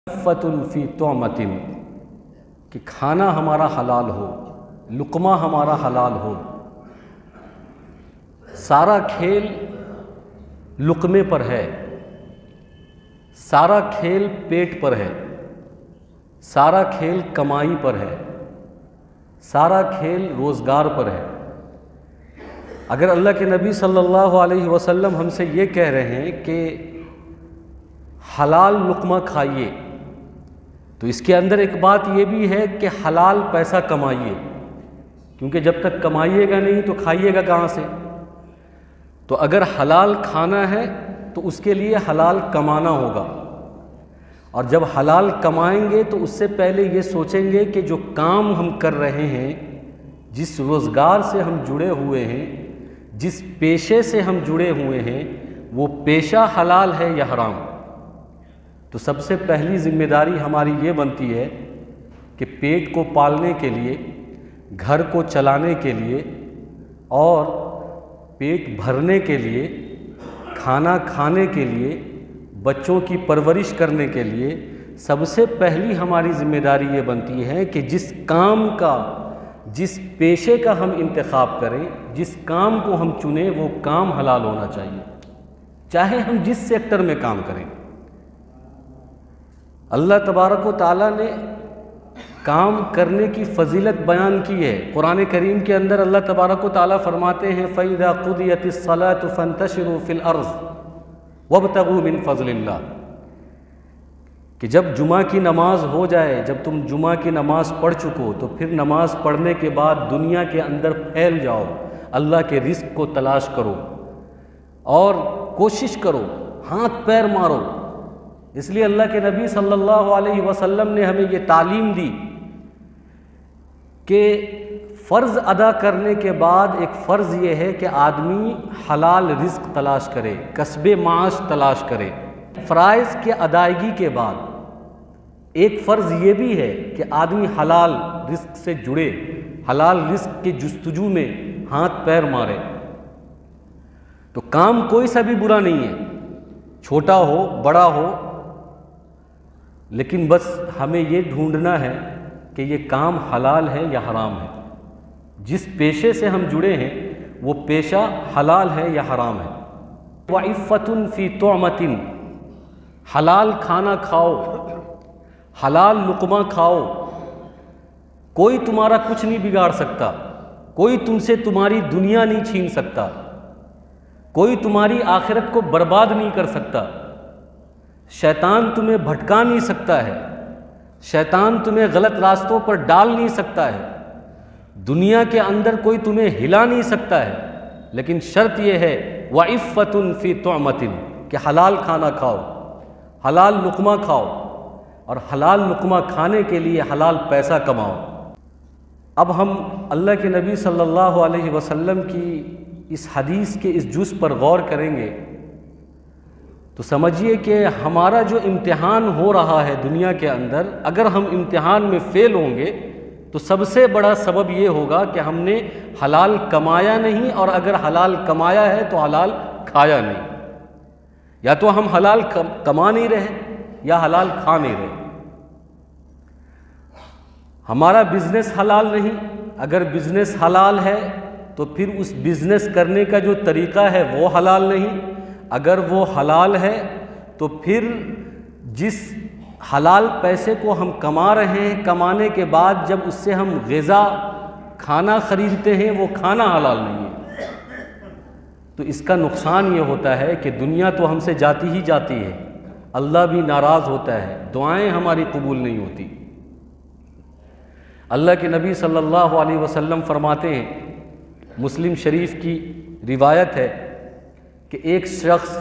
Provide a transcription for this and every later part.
फ़तुन फ़ी तौमतिन, कि खाना हमारा हलाल हो, लुक़मा हमारा हलाल हो। सारा खेल लुक़मे पर है, सारा खेल पेट पर है, सारा खेल कमाई पर है, सारा खेल रोज़गार पर है। अगर अल्लाह के नबी सल्लल्लाहु अलैहि वसल्लम हमसे ये कह रहे हैं कि हलाल लुक़मा खाइए, तो इसके अंदर एक बात ये भी है कि हलाल पैसा कमाइए, क्योंकि जब तक कमाइएगा नहीं तो खाइएगा कहाँ से। तो अगर हलाल खाना है तो उसके लिए हलाल कमाना होगा, और जब हलाल कमाएंगे तो उससे पहले ये सोचेंगे कि जो काम हम कर रहे हैं, जिस रोज़गार से हम जुड़े हुए हैं, जिस पेशे से हम जुड़े हुए हैं, वो पेशा हलाल है या हराम। तो सबसे पहली जिम्मेदारी हमारी ये बनती है कि पेट को पालने के लिए, घर को चलाने के लिए और पेट भरने के लिए, खाना खाने के लिए, बच्चों की परवरिश करने के लिए सबसे पहली हमारी जिम्मेदारी ये बनती है कि जिस काम का, जिस पेशे का हम इंतखाब करें, जिस काम को हम चुनें, वो काम हलाल होना चाहिए, चाहे हम जिस सेक्टर में काम करें। अल्लाह तबारक व तआला ने काम करने की फ़जीलत बयान की है। कुरान करीम के अंदर अल्लाह तबारक व तआला फरमाते हैं, फ़इज़ा क़ुदियतिस सलातु फ़ंतशिरू फ़िल अर्ज़ वब्तगू मिन फ़ज़लिल्लाह, कि जब जुमा की नमाज़ हो जाए, जब तुम जुमा की नमाज़ पढ़ चुको, तो फिर नमाज़ पढ़ने के बाद दुनिया के अंदर फैल जाओ, अल्लाह के रिज़्क़ को तलाश करो और कोशिश करो, हाथ पैर मारो। इसलिए अल्लाह के नबी सल्लल्लाहु अलैहि वसल्लम ने हमें ये तालीम दी कि फ़र्ज़ अदा करने के बाद एक फ़र्ज़ ये है कि आदमी हलाल रिज़्क़ तलाश करे, कस्बे माश तलाश करे। फ़राइज़ के अदायगी के बाद एक फ़र्ज़ ये भी है कि आदमी हलाल रिज़्क़ से जुड़े, हलाल रिज़्क़ के जुस्तजू में हाथ पैर मारे। तो काम कोई सा भी बुरा नहीं है, छोटा हो बड़ा हो, लेकिन बस हमें ये ढूंढना है कि ये काम हलाल है या हराम है। जिस पेशे से हम जुड़े हैं वो पेशा हलाल है या हराम है। वइफ़्फ़तुन फ़ी तौमतिन, हलाल खाना खाओ, हलाल लुक़मा खाओ। कोई तुम्हारा कुछ नहीं बिगाड़ सकता, कोई तुमसे तुम्हारी दुनिया नहीं छीन सकता, कोई तुम्हारी आखिरत को बर्बाद नहीं कर सकता, शैतान तुम्हें भटका नहीं सकता है, शैतान तुम्हें गलत रास्तों पर डाल नहीं सकता है, दुनिया के अंदर कोई तुम्हें हिला नहीं सकता है। लेकिन शर्त यह है वइफ़्फ़तुन फ़ी तौमतिन, कि हलाल खाना खाओ, हलाल लुक़मा खाओ, और हलाल लुक़मा खाने के लिए हलाल पैसा कमाओ। अब हम अल्लाह के नबी सल्लल्लाहु अलैहि वसल्लम की इस हदीस के इस जुज़ पर गौर करेंगे तो समझिए कि हमारा जो इम्तिहान हो रहा है दुनिया के अंदर, अगर हम इम्तिहान में फ़ेल होंगे तो सबसे बड़ा सबब ये होगा कि हमने हलाल कमाया नहीं, और अगर हलाल कमाया है तो हलाल खाया नहीं। या तो हम हलाल कमा नहीं रहे या हलाल खा नहीं रहे। हमारा बिज़नेस हलाल नहीं, अगर बिज़नेस हलाल है तो फिर उस बिज़नेस करने का जो तरीक़ा है वो हलाल नहीं। अगर वो हलाल है तो फिर जिस हलाल पैसे को हम कमा रहे हैं, कमाने के बाद जब उससे हम ग़िज़ा खाना ख़रीदते हैं, वो खाना हलाल नहीं है। तो इसका नुकसान ये होता है कि दुनिया तो हमसे जाती ही जाती है, अल्लाह भी नाराज़ होता है, दुआएं हमारी कबूल नहीं होती। अल्लाह के नबी सल्लल्लाहु अलैहि वसल्लम फरमाते हैं, मुस्लिम शरीफ की रिवायत है कि एक शख्स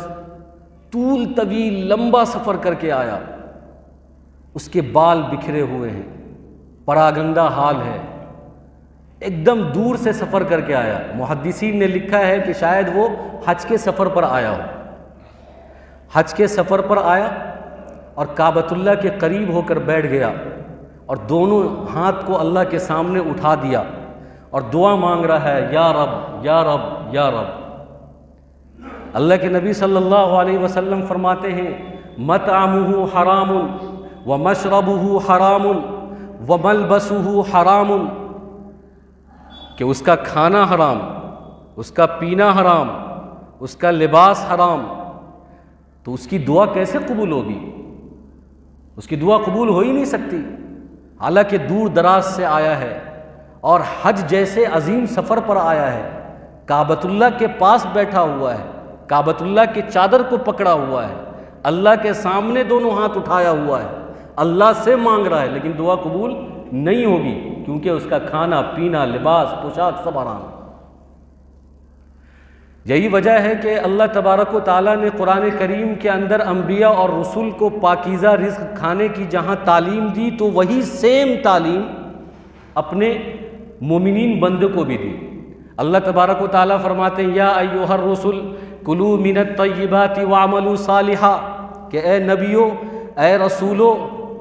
तूल तवील लंबा सफ़र करके आया, उसके बाल बिखरे हुए हैं, परागंदा हाल है, एकदम दूर से सफ़र करके आया। मुहद्दिसीन ने लिखा है कि शायद वो हज के सफ़र पर आया हो। हज के सफ़र पर आया और काबतुल्लाह के करीब होकर बैठ गया और दोनों हाथ को अल्लाह के सामने उठा दिया और दुआ मांग रहा है, या रब या रब या रब। अल्लाह के नबी सल्लल्लाहु अलैहि वसल्लम फरमाते हैं, मतअमुहु हरामुन व मशरबुहु हरामुन व मलबसुहु हरामुन, कि उसका खाना हराम, उसका पीना हराम, उसका लिबास हराम, तो उसकी दुआ कैसे कबूल होगी? उसकी दुआ कबूल हो ही नहीं सकती। हालांकि दूर दराज से आया है और हज जैसे अजीम सफ़र पर आया है, काबतुल्लाह के पास बैठा हुआ है, काबतुल्लाह की चादर को पकड़ा हुआ है, अल्लाह के सामने दोनों हाथ उठाया हुआ है, अल्लाह से मांग रहा है, लेकिन दुआ कबूल नहीं होगी क्योंकि उसका खाना पीना लिबास पोशाक सब हराम है। यही वजह है कि अल्लाह तबारक व तआला ने कुरान करीम के अंदर अम्बिया और रसूल को पाकीज़ा रिज़्क़ खाने की जहाँ तालीम दी, तो वही सेम तालीम अपने मोमिनीन बंदे को भी दी। अल्लाह तबारक व तआला फरमाते हैं, या अय्युहर रसूल कुलू मिनत तय्यिबाति वअमलू सालिहा, कि ए नबियो, ए रसूलो,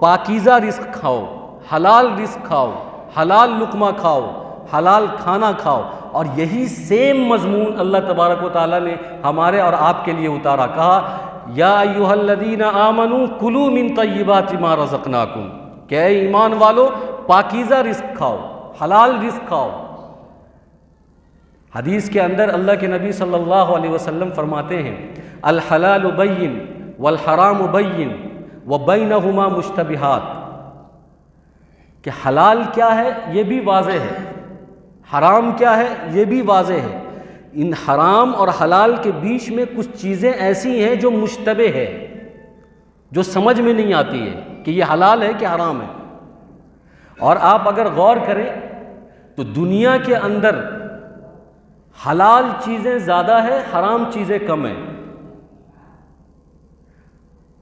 पाकीज़ा रिज़्क़ खाओ, हलाल रिज़्क़ खाओ, हलाल लुक़मा खाओ, हलाल खाना खाओ। और यही सेम मजमून अल्लाह तबारक व तआला ने हमारे और आपके लिए उतारा। कहा, या अय्युहल्लज़ीना आमनू कुलू मिन तय्यिबाति मा रज़क़नाकुम, कि ऐ ईमान वालो, पाकीज़ा रिज़्क़ खाओ, हलाल रिज़्क़ खाओ। हदीस के अंदर अल्लाह के नबी सल्लल्लाहु अलैहि वसल्लम फरमाते हैं, अल हलालु बैयिन वल हरामु बैयिन व बैनहुमा मुश्तबिहात, कि हलाल क्या है ये भी वाज़ेह है, हराम क्या है ये भी वाज़ेह है। इन हराम और हलाल के बीच में कुछ चीज़ें ऐसी हैं जो मुश्तबे है, जो समझ में नहीं आती है कि ये हलाल है कि हराम है। और आप अगर गौर करें तो दुनिया के अंदर हलाल चीज़ें ज़्यादा है, हराम चीज़ें कम है।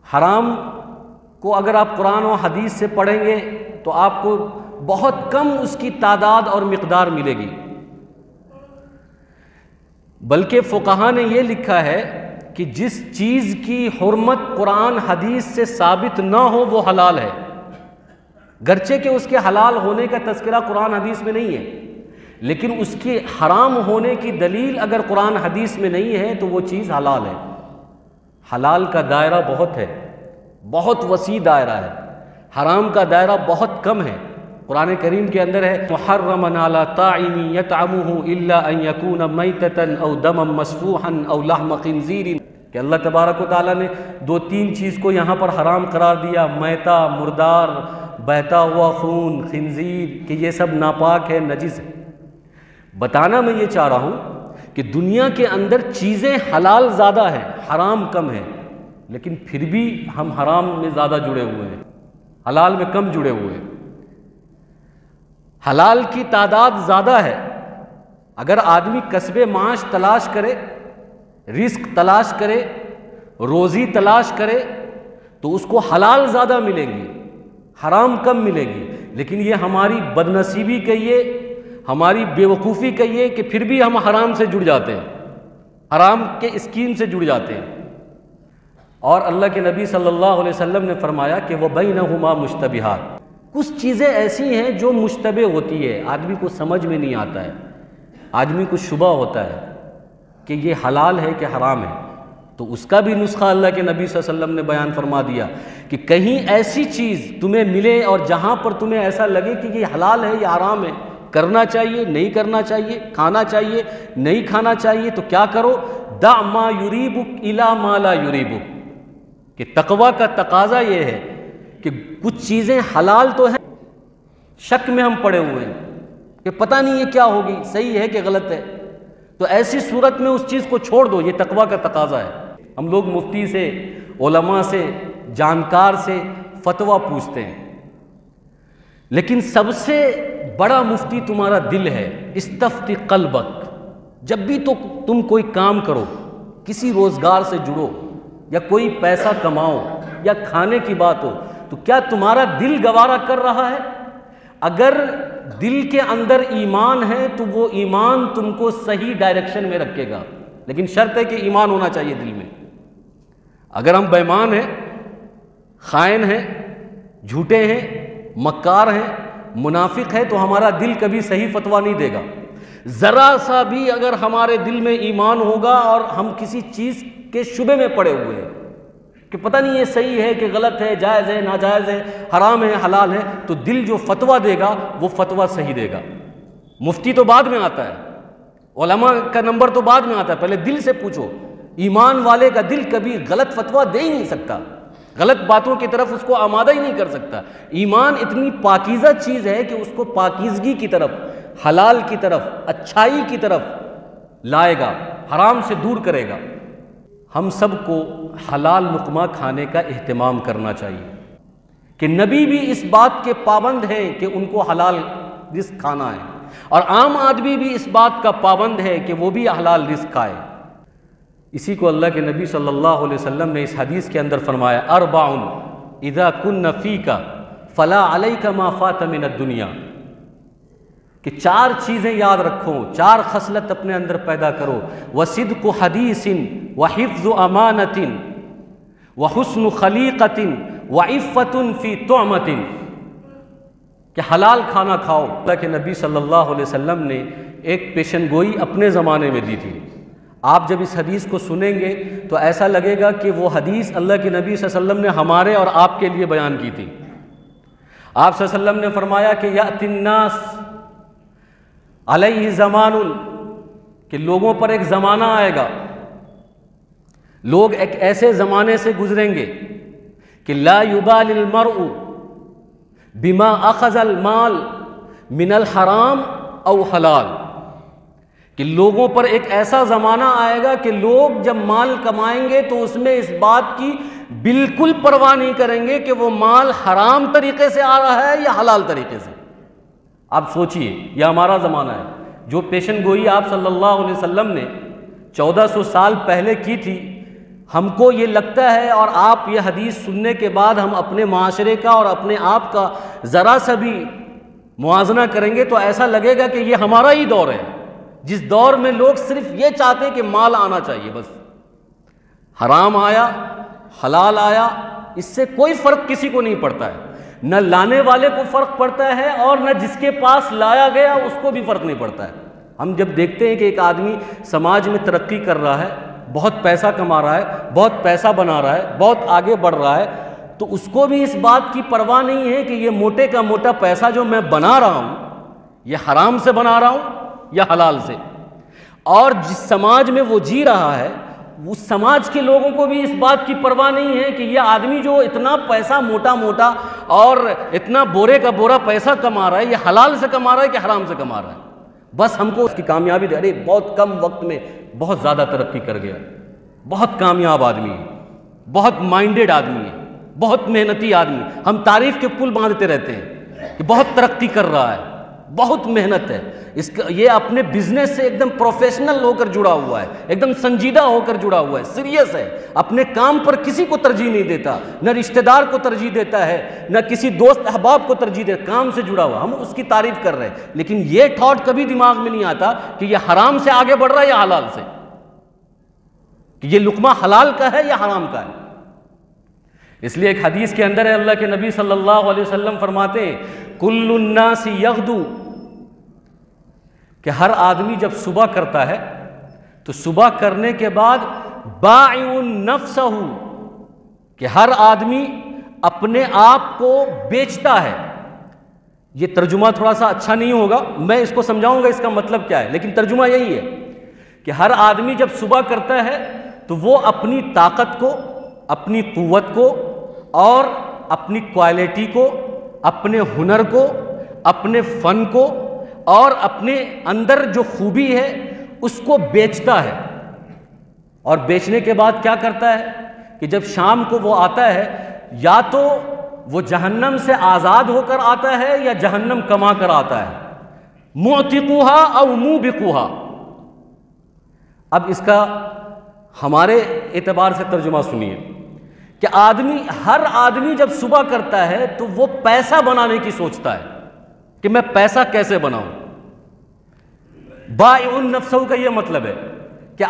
हराम को अगर आप कुरान और हदीस से पढ़ेंगे तो आपको बहुत कम उसकी तादाद और मिक़दार मिलेगी। बल्कि फ़ुक़हा ने यह लिखा है कि जिस चीज़ की हुर्मत कुरान हदीस से साबित ना हो वो हलाल है, गरचे कि उसके हलाल होने का तज़किरा कुरान हदीस में नहीं है, लेकिन उसके हराम होने की दलील अगर कुरान हदीस में नहीं है तो वो चीज़ हलाल है। हलाल का दायरा बहुत है, बहुत वसी दायरा है, हराम का दायरा बहुत कम है। कुरान करीम के अंदर है, मुहर्रमन अला ताइमी यतअमुहु इल्ला अन यकून मैततन औ दमम मस्फूहन औ लहम खिंजीर, कि अल्लाह तबारक व तआला ने 2-3 चीज़ को यहाँ पर हराम करार दिया, मैता, मुर्दार, बहता हुआ खून, खिंजीर, कि ये सब नापाक है, नजिस है। बताना मैं ये चाह रहा हूँ कि दुनिया के अंदर चीज़ें हलाल ज़्यादा है, हराम कम है, लेकिन फिर भी हम हराम में ज़्यादा जुड़े हुए हैं, हलाल में कम जुड़े हुए हैं। हलाल की तादाद ज़्यादा है। अगर आदमी कसबे माश तलाश करे, रिस्क तलाश करे, रोज़ी तलाश करे, तो उसको हलाल ज़्यादा मिलेंगी, हराम कम मिलेगी। लेकिन ये हमारी बदनसीबी कहिए, हमारी बेवकूफ़ी कहिए कि फिर भी हम हराम से जुड़ जाते हैं, हराम के स्कीम से जुड़ जाते हैं। और अल्लाह के नबी सल्लल्लाहु अलैहि वसल्लम ने फरमाया कि वह बैनहुमा मुश्तबिहात, कुछ चीज़ें ऐसी हैं जो मुश्तबे होती है, आदमी को समझ में नहीं आता है, आदमी को शुबा होता है कि ये हलाल है कि हराम है, तो उसका भी नुस्खा अल्लाह के नबी सल्लल्लाहु अलैहि वसल्लम ने बयान फरमा दिया कि कहीं ऐसी चीज़ तुम्हें मिले और जहाँ पर तुम्हें ऐसा लगे कि ये हलाल है या हराम है, करना चाहिए नहीं करना चाहिए, खाना चाहिए नहीं खाना चाहिए, तो क्या करो, दा मा युरीबुक इला मा ला युरीबुक, कि तकवा का तकाजा ये है कि कुछ चीज़ें हलाल तो हैं, शक में हम पड़े हुए हैं कि पता नहीं ये क्या होगी, सही है कि गलत है, तो ऐसी सूरत में उस चीज़ को छोड़ दो, ये तकवा का तकाजा है। हम लोग मुफ्ती से, उलमा से, जानकार से फतवा पूछते हैं, लेकिन सबसे बड़ा मुफ्ती तुम्हारा दिल है। इस्तफ्ती क़ल्बक, जब भी तो तुम कोई काम करो, किसी रोज़गार से जुड़ो या कोई पैसा कमाओ या खाने की बात हो, तो क्या तुम्हारा दिल गवारा कर रहा है? अगर दिल के अंदर ईमान है तो वो ईमान तुमको सही डायरेक्शन में रखेगा, लेकिन शर्त है कि ईमान होना चाहिए दिल में। अगर हम बेईमान हैं, खाइन हैं, झूठे हैं, मक्कार हैं, मुनाफिक है, तो हमारा दिल कभी सही फतवा नहीं देगा। ज़रा सा भी अगर हमारे दिल में ईमान होगा और हम किसी चीज़ के शुबे में पड़े हुए हैं, कि पता नहीं ये सही है कि गलत है, जायज़ है, नाजायज़ है, हराम है, हलाल है, तो दिल जो फतवा देगा वो फतवा सही देगा। मुफ्ती तो बाद में आता है, उलमा का नंबर तो बाद में आता है, पहले दिल से पूछो। ईमान वाले का दिल कभी गलत फतवा दे ही नहीं सकता, गलत बातों की तरफ उसको आमादा ही नहीं कर सकता। ईमान इतनी पाकीज़ा चीज़ है कि उसको पाकीज़गी की तरफ, हलाल की तरफ, अच्छाई की तरफ लाएगा, हराम से दूर करेगा। हम सबको हलाल लुक़मा खाने का एहतमाम करना चाहिए कि नबी भी इस बात के पाबंद हैं कि उनको हलाल रिज़्क़ खाना है, और आम आदमी भी इस बात का पाबंद है कि वो भी हलाल रिज़्क़ खाए। इसी को अल्लाह के नबी सल्लल्लाहु अलैहि वसल्लम ने इस हदीस के अंदर फरमाया, अरबाउन इज़ा कुन्न फ़ीका फ़ला अलैका मा फ़ात मिनद दुनिया, कि 4 चीज़ें याद रखो, 4 खसलत अपने अंदर पैदा करो। वसिद्क़ु हदीसिन व हिफ़्ज़ु अमानतिन व हुस्नु खलीक़तिन व इफ़्फ़तुन फ़ी तुअमतिन, कि हलाल खाना खाओ। अल्लाह के नबी सल्लल्लाहु अलैहि वसल्लम ने एक पेशन गोई अपने ज़माने में दी थी। आप जब इस हदीस को सुनेंगे तो ऐसा लगेगा कि वो हदीस अल्लाह के नबी सल्लल्लाहु अलैहि वसल्लम ने हमारे और आपके लिए बयान की थी। आप सल्लल्लाहु अलैहि वसल्लम ने फरमाया कि यातिन्नास अलैहि ज़मानुन, कि लोगों पर एक ज़माना आएगा, लोग एक ऐसे ज़माने से गुजरेंगे कि ला युबालिल मरउ बिमा अखज़ल माल मिनल हराम औ हलाल, कि लोगों पर एक ऐसा ज़माना आएगा कि लोग जब माल कमाएंगे तो उसमें इस बात की बिल्कुल परवाह नहीं करेंगे कि वो माल हराम तरीके से आ रहा है या हलाल तरीके से। आप सोचिए, यह हमारा ज़माना है। जो पेशन गोई आप सल्लल्लाहु अलैहि वसल्लम ने 1400 साल पहले की थी, हमको ये लगता है, और आप ये हदीस सुनने के बाद हम अपने माशरे का और अपने आप का ज़रा सा भी मुआजना करेंगे तो ऐसा लगेगा कि ये हमारा ही दौर है, जिस दौर में लोग सिर्फ ये चाहते हैं कि माल आना चाहिए, बस हराम आया हलाल आया, इससे कोई फ़र्क किसी को नहीं पड़ता है। न लाने वाले को फ़र्क पड़ता है और न जिसके पास लाया गया उसको भी फ़र्क नहीं पड़ता है। हम जब देखते हैं कि एक आदमी समाज में तरक्की कर रहा है, बहुत पैसा कमा रहा है, बहुत पैसा बना रहा है, बहुत आगे बढ़ रहा है, तो उसको भी इस बात की परवाह नहीं है कि ये मोटे का मोटा पैसा जो मैं बना रहा हूँ ये हराम से बना रहा हूँ या हलाल से। और जिस समाज में वो जी रहा है उस समाज के लोगों को भी इस बात की परवाह नहीं है कि यह आदमी जो इतना पैसा मोटा मोटा और इतना बोरे का बोरा पैसा कमा रहा है, ये हलाल से कमा रहा है कि हराम से कमा रहा है। बस हमको उसकी कामयाबी, अरे बहुत कम वक्त में बहुत ज़्यादा तरक्की कर गया, बहुत कामयाब आदमी है, बहुत माइंडेड आदमी है, बहुत मेहनती आदमी। हम तारीफ़ के पुल बांधते रहते हैं कि बहुत तरक्की कर रहा है, बहुत मेहनत है इसका, ये अपने बिजनेस से एकदम प्रोफेशनल होकर जुड़ा हुआ है, एकदम संजीदा होकर जुड़ा हुआ है, सीरियस है, अपने काम पर किसी को तरजीह नहीं देता, न रिश्तेदार को तरजीह देता है, न किसी दोस्त अहबाब को तरजीह देता, काम से जुड़ा हुआ। हम उसकी तारीफ कर रहे हैं, लेकिन ये थॉट कभी दिमाग में नहीं आता कि ये हराम से आगे बढ़ रहा है या हलाल से, कि ये लुकमा हलाल का है या हराम का है। इसलिए एक हदीस के अंदर है, अल्लाह के नबी सल्लल्लाहु अलैहि वसल्लम फरमाते हैं, कुल्लुन नासी यग़दू, कि हर आदमी जब सुबह करता है तो सुबह करने के बाद बाइउन नफ्सहू, कि हर आदमी अपने आप को बेचता है। ये तर्जुमा थोड़ा सा अच्छा नहीं होगा, मैं इसको समझाऊंगा इसका मतलब क्या है, लेकिन तर्जुमा यही है कि हर आदमी जब सुबह करता है तो वो अपनी ताकत को, अपनी कुव्वत को और अपनी क्वालिटी को, अपने हुनर को, अपने फ़न को और अपने अंदर जो खूबी है उसको बेचता है। और बेचने के बाद क्या करता है कि जब शाम को वो आता है, या तो वो जहन्नम से आज़ाद होकर आता है या जहन्नम कमा कर आता है। मुअतिकुहा और मुबिकुहा। अब इसका हमारे एतबार से तर्जुमा सुनिए कि हर आदमी जब सुबह करता है तो वो पैसा बनाने की सोचता है कि मैं पैसा कैसे बनाऊं। बाइउन नफ्सहू का ये मतलब है कि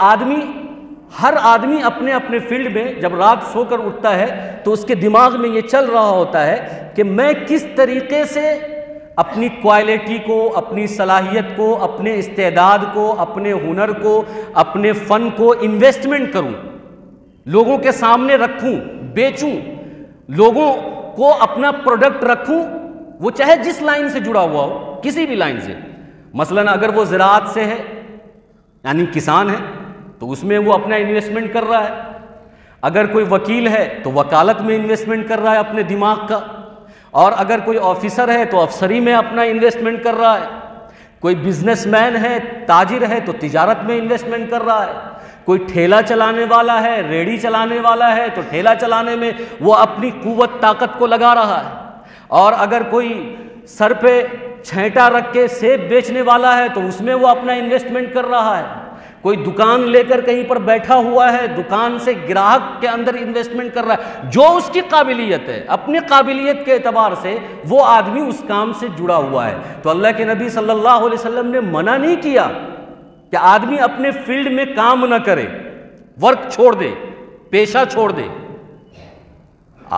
हर आदमी अपने अपने फील्ड में जब रात सोकर उठता है तो उसके दिमाग में ये चल रहा होता है कि मैं किस तरीके से अपनी क्वालिटी को, अपनी सलाहियत को, अपने इस्तेदाद को, अपने हुनर को, अपने फ़न को इन्वेस्टमेंट करूं, लोगों के सामने रखूं, बेचूं, लोगों को अपना प्रोडक्ट रखूं, वो चाहे जिस लाइन से जुड़ा हुआ हो, किसी भी लाइन से। मसलन अगर वो ज़राअत से है यानी किसान है तो उसमें वो अपना इन्वेस्टमेंट कर रहा है। अगर कोई वकील है तो वकालत में इन्वेस्टमेंट कर रहा है अपने दिमाग का। और अगर कोई ऑफिसर है तो अफसरी में अपना इन्वेस्टमेंट कर रहा है। कोई बिजनेसमैन है, ताजिर है तो तिजारत में इन्वेस्टमेंट कर रहा है। कोई ठेला चलाने वाला है, रेडी चलाने वाला है तो ठेला चलाने में वो अपनी कुव्वत ताकत को लगा रहा है। और अगर कोई सर पे छेंटा रख के सेब बेचने वाला है तो उसमें वो अपना इन्वेस्टमेंट कर रहा है। कोई दुकान लेकर कहीं पर बैठा हुआ है, दुकान से ग्राहक के अंदर इन्वेस्टमेंट कर रहा है। जो उसकी काबिलियत है, अपनी काबिलियत के एतबार से वो आदमी उस काम से जुड़ा हुआ है। तो अल्लाह के नबी सल्लल्लाहु अलैहि वसल्लम ने मना नहीं किया कि आदमी अपने फील्ड में काम न करे, वर्क छोड़ दे, पेशा छोड़ दे।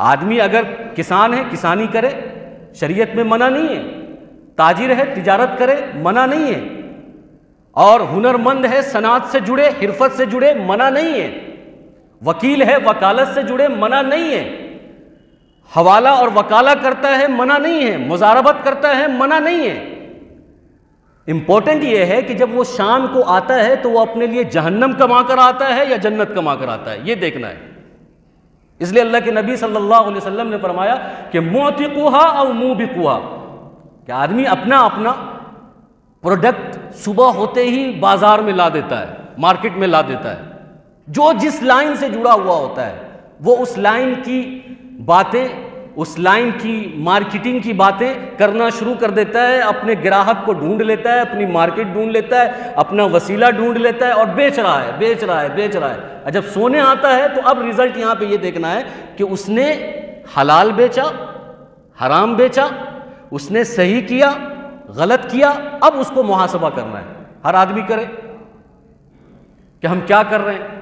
आदमी अगर किसान है किसानी करे, शरीयत में मना नहीं है। ताजिर है तिजारत करे, मना नहीं है। और हुनरमंद है, सनात से जुड़े, हिरफत से जुड़े, मना नहीं है। वकील है, वकालत से जुड़े, मना नहीं है। हवाला और वकाला करता है, मना नहीं है। मुजारबत करता है, मना नहीं है। इंपॉर्टेंट यह है कि जब वो शाम को आता है तो वो अपने लिए जहन्नम कमा कर आता है या जन्नत कमा कर आता है, ये देखना है। इसलिए अल्लाह के नबी सल्लल्लाहु अलैहि वसल्लम ने फरमाया कि मुअतिकुहा और मुबिकुहा, कि आदमी अपना अपना प्रोडक्ट सुबह होते ही बाजार में ला देता है, मार्केट में ला देता है। जो जिस लाइन से जुड़ा हुआ होता है वो उस लाइन की बातें, उस लाइन की मार्केटिंग की बातें करना शुरू कर देता है। अपने ग्राहक को ढूंढ लेता है, अपनी मार्केट ढूंढ लेता है, अपना वसीला ढूंढ लेता है और बेच रहा है, बेच रहा है, बेच रहा है। और जब सोने आता है तो अब रिजल्ट यहाँ पे ये देखना है कि उसने हलाल बेचा, हराम बेचा, उसने सही किया, गलत किया। अब उसको मुहासबा करना है। हर आदमी करे कि हम क्या कर रहे हैं।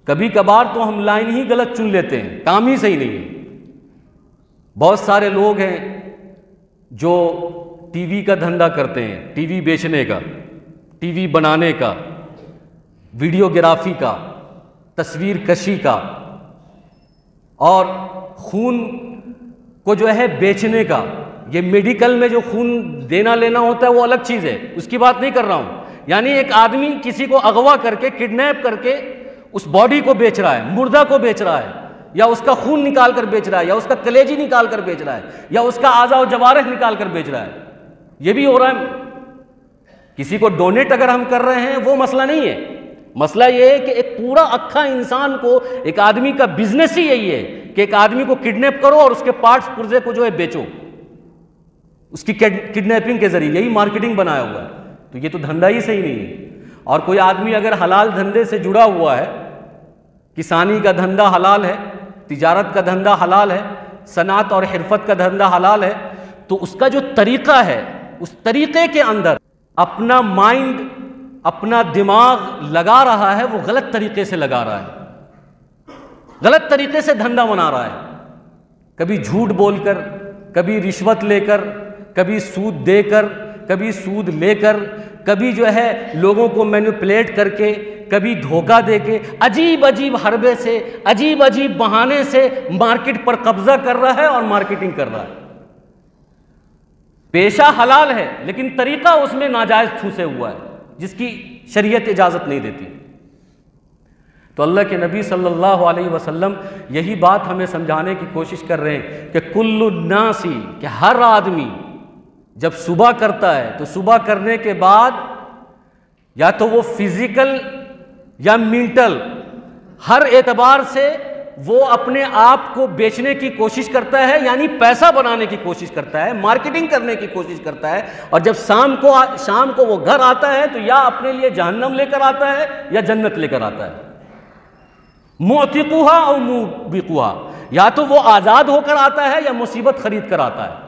कभी कभार तो हम लाइन ही गलत चुन लेते हैं, काम ही सही नहीं है। बहुत सारे लोग हैं जो टीवी का धंधा करते हैं, टीवी बेचने का, टीवी बनाने का, वीडियोग्राफी का, तस्वीर कशी का, और खून को जो है बेचने का। ये मेडिकल में जो खून देना लेना होता है वो अलग चीज़ है, उसकी बात नहीं कर रहा हूँ। यानी एक आदमी किसी को अगवा करके, किडनैप करके उस बॉडी को बेच रहा है, मुर्दा को बेच रहा है, या उसका खून निकाल कर बेच रहा है, या उसका कलेजी निकाल कर बेच रहा है, या उसका आज़ा और जवारिह निकाल कर बेच रहा है। ये भी हो रहा है। किसी को डोनेट अगर हम कर रहे हैं वो मसला नहीं है। मसला ये है कि एक पूरा अक्खा इंसान को, एक आदमी का बिजनेस ही यही है कि एक आदमी को किडनैप करो और उसके पार्ट्स पुर्जे को जो है बेचो, उसकी किडनैपिंग के जरिए। यही मार्केटिंग बनाया हुआ है। तो ये तो धंधा ही सही नहीं है। और कोई आदमी अगर हलाल धंधे से जुड़ा हुआ है, किसानी का धंधा हलाल है, तिजारत का धंधा हलाल है, सनात और हिरफत का धंधा हलाल है, तो उसका जो तरीका है, उस तरीके के अंदर अपना माइंड, अपना दिमाग लगा रहा है, वो गलत तरीके से लगा रहा है, गलत तरीके से धंधा बना रहा है। कभी झूठ बोलकर, कभी रिश्वत लेकर, कभी सूद देकर, कभी सूद लेकर, कभी जो है लोगों को मैनिपुलेट करके, कभी धोखा देके, अजीब अजीब हरबे से, अजीब अजीब बहाने से मार्केट पर कब्जा कर रहा है और मार्केटिंग कर रहा है। पेशा हलाल है लेकिन तरीका उसमें नाजायज ठूसे हुआ है, जिसकी शरीयत इजाजत नहीं देती। तो अल्लाह के नबी सल्लल्लाहु अलैहि वसल्लम यही बात हमें समझाने की कोशिश कर रहे हैं कि कुल्लु नासी, कि हर आदमी जब सुबह करता है तो सुबह करने के बाद या तो वो फिजिकल या मेंटल, हर एतबार से वो अपने आप को बेचने की कोशिश करता है, यानी पैसा बनाने की कोशिश करता है, मार्केटिंग करने की कोशिश करता है। और जब शाम को वो घर आता है तो या अपने लिए जहन्नम लेकर आता है या जन्नत लेकर आता है। मुअतिकुहा और मुबिकुहा, या तो वो आज़ाद होकर आता है या मुसीबत खरीद कर आता है।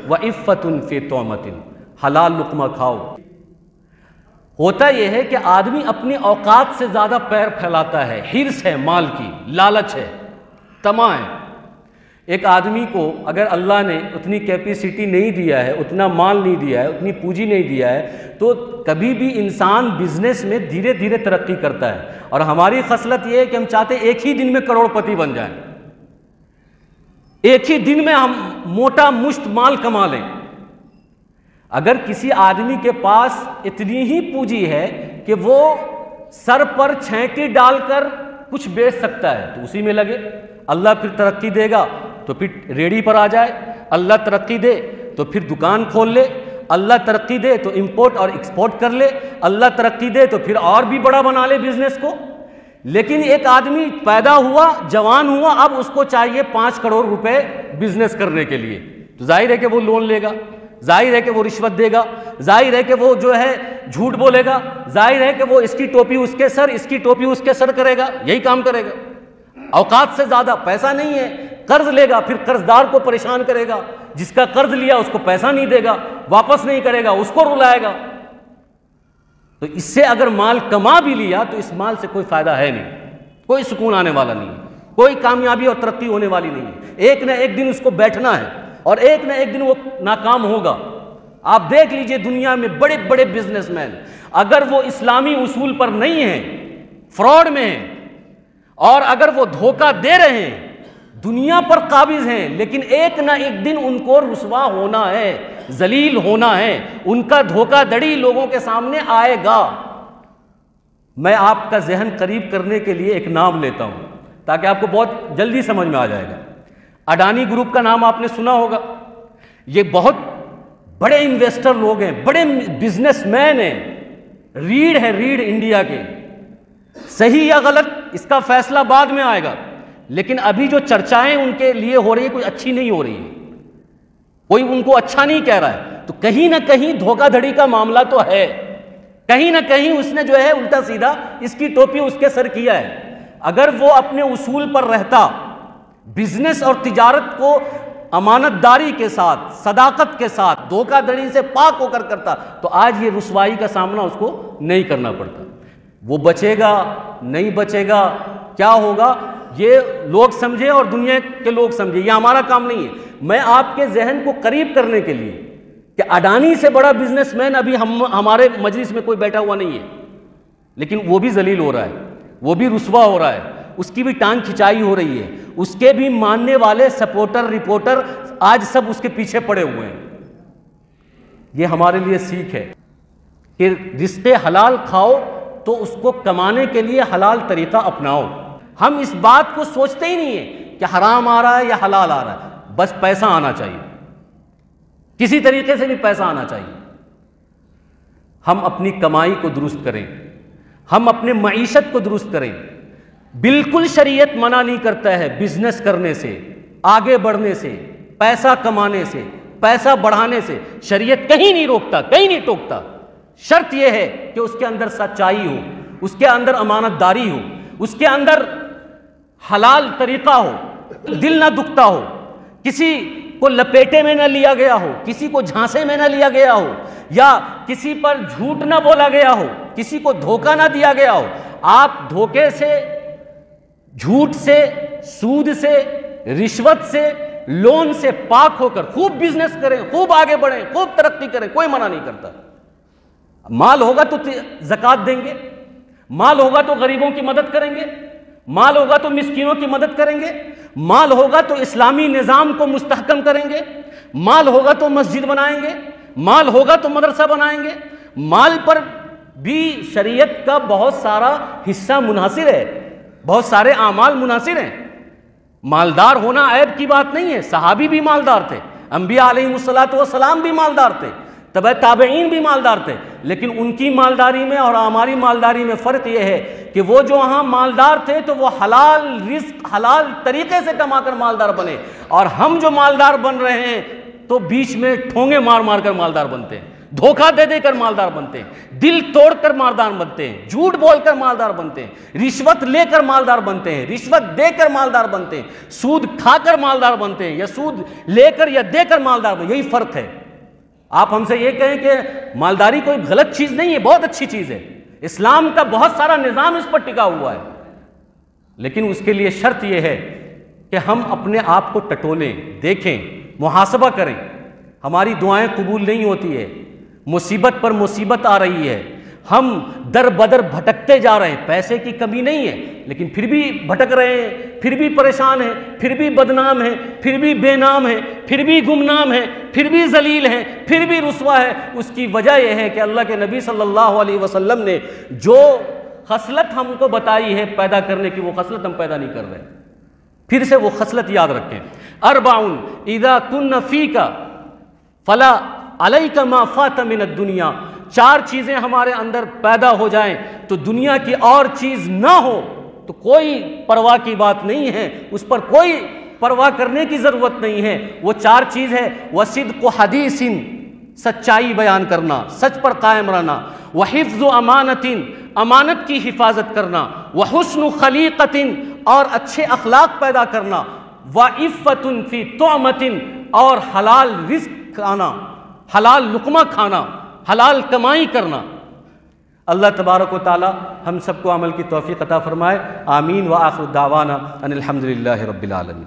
व इफ़्फ़तुन फ़ी तौमतिन, हलाल लुक़मा खाओ। होता यह है कि आदमी अपनी औकात से ज़्यादा पैर फैलाता है, हिर्स है, माल की लालच है, तमा है, एक आदमी को अगर अल्लाह ने उतनी कैपेसिटी नहीं दिया है, उतना माल नहीं दिया है, उतनी पूंजी नहीं दिया है, तो कभी भी इंसान बिजनेस में धीरे धीरे तरक्की करता है। और हमारी खसलत ये है कि हम चाहते हैं एक ही दिन में करोड़पति बन जाएं, एक ही दिन में हम मोटा मुश्त माल कमा लें। अगर किसी आदमी के पास इतनी ही पूंजी है कि वो सर पर छेंटी डालकर कुछ बेच सकता है तो उसी में लगे। अल्लाह फिर तरक्की देगा तो फिर रेडी पर आ जाए, अल्लाह तरक्की दे तो फिर दुकान खोल ले, अल्लाह तरक्की दे तो इंपोर्ट और एक्सपोर्ट कर ले, अल्लाह तरक्की दे तो फिर और भी बड़ा बना ले बिजनेस को। लेकिन एक आदमी पैदा हुआ, जवान हुआ, अब उसको चाहिए 5 करोड़ रुपए बिजनेस करने के लिए, तो जाहिर है कि वो लोन लेगा, जाहिर है कि वो रिश्वत देगा, जाहिर है कि वो जो है झूठ बोलेगा, जाहिर है कि वो इसकी टोपी उसके सर, इसकी टोपी उसके सर करेगा, यही काम करेगा। औकात से ज्यादा पैसा नहीं है, कर्ज लेगा, फिर कर्जदार को परेशान करेगा, जिसका कर्ज लिया उसको पैसा नहीं देगा, वापस नहीं करेगा, उसको रुलाएगा। तो इससे अगर माल कमा भी लिया तो इस माल से कोई फायदा है नहीं, कोई सुकून आने वाला नहीं है, कोई कामयाबी और तरक्की होने वाली नहीं है। एक न एक दिन उसको बैठना है और एक न एक दिन वो नाकाम होगा। आप देख लीजिए दुनिया में बड़े बड़े बिजनेसमैन, अगर वो इस्लामी उसूल पर नहीं है, फ्रॉड में है, और अगर वो धोखा दे रहे हैं, दुनिया पर काबिज हैं, लेकिन एक ना एक दिन उनको रुसवा होना है, जलील होना है, उनका धोखाधड़ी लोगों के सामने आएगा। मैं आपका जहन करीब करने के लिए एक नाम लेता हूं ताकि आपको बहुत जल्दी समझ में आ जाएगा। अडानी ग्रुप का नाम आपने सुना होगा। ये बहुत बड़े इन्वेस्टर लोग हैं, बड़े बिजनेसमैन हैं, रीढ़ है रीढ़ इंडिया के। सही या गलत इसका फैसला बाद में आएगा, लेकिन अभी जो चर्चाएं उनके लिए हो रही है कोई अच्छी नहीं हो रही है, कोई उनको अच्छा नहीं कह रहा है। तो कहीं ना कहीं धोखाधड़ी का मामला तो है, कहीं ना कहीं उसने जो है उल्टा सीधा इसकी टोपी उसके सर किया है। अगर वो अपने उसूल पर रहता, बिजनेस और तिजारत को अमानतदारी के साथ, सदाकत के साथ, धोखाधड़ी से पाक होकर करता, तो आज ये रुसवाई का सामना उसको नहीं करना पड़ता। वो बचेगा नहीं बचेगा, क्या होगा, ये लोग समझे और दुनिया के लोग समझे, ये हमारा काम नहीं है। मैं आपके जहन को करीब करने के लिए कि अडानी से बड़ा बिजनेसमैन अभी हमारे मजलिस में कोई बैठा हुआ नहीं है, लेकिन वो भी जलील हो रहा है, वो भी रुसवा हो रहा है, उसकी भी टांग खिंचाई हो रही है, उसके भी मानने वाले सपोर्टर रिपोर्टर आज सब उसके पीछे पड़े हुए हैं। ये हमारे लिए सीख है कि रिश्ते हलाल खाओ तो उसको कमाने के लिए हलाल तरीका अपनाओ। हम इस बात को सोचते ही नहीं है कि हराम आ रहा है या हलाल आ रहा है, बस पैसा आना चाहिए, किसी तरीके से भी पैसा आना चाहिए। हम अपनी कमाई को दुरुस्त करें, हम अपने मईशत को दुरुस्त करें। बिल्कुल शरीयत मना नहीं करता है बिजनेस करने से, आगे बढ़ने से, पैसा कमाने से, पैसा बढ़ाने से, शरीयत कहीं नहीं रोकता, कहीं नहीं टोकता। शर्त यह है कि उसके अंदर सच्चाई हो, उसके अंदर अमानतदारी हो, उसके अंदर हलाल तरीका हो, दिल ना दुखता हो, किसी को लपेटे में न लिया गया हो, किसी को झांसे में न लिया गया हो, या किसी पर झूठ ना बोला गया हो, किसी को धोखा ना दिया गया हो। आप धोखे से, झूठ से, सूद से, रिश्वत से, लोन से पाक होकर खूब बिजनेस करें, खूब आगे बढ़ें, खूब तरक्की करें, कोई मना नहीं करता। माल होगा तो ज़कात देंगे, माल होगा तो गरीबों की मदद करेंगे, माल होगा तो मिस्कीनों की मदद करेंगे, माल होगा तो इस्लामी निज़ाम को मुस्तहकम करेंगे, माल होगा तो मस्जिद बनाएंगे, माल होगा तो मदरसा बनाएंगे। माल पर भी शरीयत का बहुत सारा हिस्सा मुनासिर है, बहुत सारे आमाल मुनासिर हैं। मालदार होना ऐब की बात नहीं है, सहाबी भी मालदार थे, अंबिया अलैहिमुस्सलातु वस्सलाम भी मालदार थे, तबे ताबईन भी मालदार थे, लेकिन उनकी मालदारी में और हमारी मालदारी में फ़र्क यह है कि वो जो वहाँ मालदार थे तो वो हलाल रिस्क, हलाल तरीके से कमाकर मालदार बने, और हम जो मालदार बन रहे हैं तो बीच में ठोंगे मार मार कर मालदार बनते हैं, धोखा दे देकर मालदार बनते हैं, दिल तोड़कर मालदार बनते हैं, झूठ बोलकर मालदार बनते हैं, रिश्वत लेकर मालदार बनते हैं, रिश्वत देकर मालदार बनते हैं, सूद खाकर मालदार बनते हैं, या सूद लेकर या देकर मालदार बनते हैं। यही फ़र्क है। आप हमसे ये कहें कि मालदारी कोई गलत चीज़ नहीं है, बहुत अच्छी चीज़ है, इस्लाम का बहुत सारा निज़ाम इस पर टिका हुआ है, लेकिन उसके लिए शर्त यह है कि हम अपने आप को टटोलें, देखें, मुहासबा करें। हमारी दुआएं कबूल नहीं होती है, मुसीबत पर मुसीबत आ रही है, हम दर बदर भटकते जा रहे हैं। पैसे की कमी नहीं है, लेकिन फिर भी भटक रहे हैं, फिर भी परेशान हैं, फिर भी बदनाम हैं, फिर भी बेनाम हैं, फिर भी गुमनाम हैं, फिर भी जलील हैं, फिर भी रुस्वा है। उसकी वजह यह है कि अल्लाह के नबी सल्लल्लाहु अलैहि वसल्लम ने जो खसलत हमको बताई है पैदा करने की, वो खसलत हम पैदा नहीं कर रहे। फिर से वो खसलत याद रखें। अरबाउन इदा कुन्न फीका फला अलैका मा फात मिन दुनिया। 4 चीज़ें हमारे अंदर पैदा हो जाएं तो दुनिया की और चीज़ ना हो तो कोई परवाह की बात नहीं है, उस पर कोई परवाह करने की ज़रूरत नहीं है। वो 4 चीज़ है, वसिद्क़ु हदीसिन, सच्चाई बयान करना, सच पर कायम रहना, व हिफ्ज़ु अमानतिन, अमानत की हिफाजत करना, व हुस्नु खलीक़तिन, और अच्छे अखलाक पैदा करना, व इफ़्फ़तुन फ़ी तुअमतिन, और हलाल रिज़्क़ खाना, हलाल लुक़मा खाना, हलाल कमाई करना। अल्लाह तबारक व तआला हम सबको अमल की तौफ़ीक़ अता फ़रमाए। आमीन व आखिर दावाना अनिल हम्दुलिल्लाहि रब्बिल आलमीन।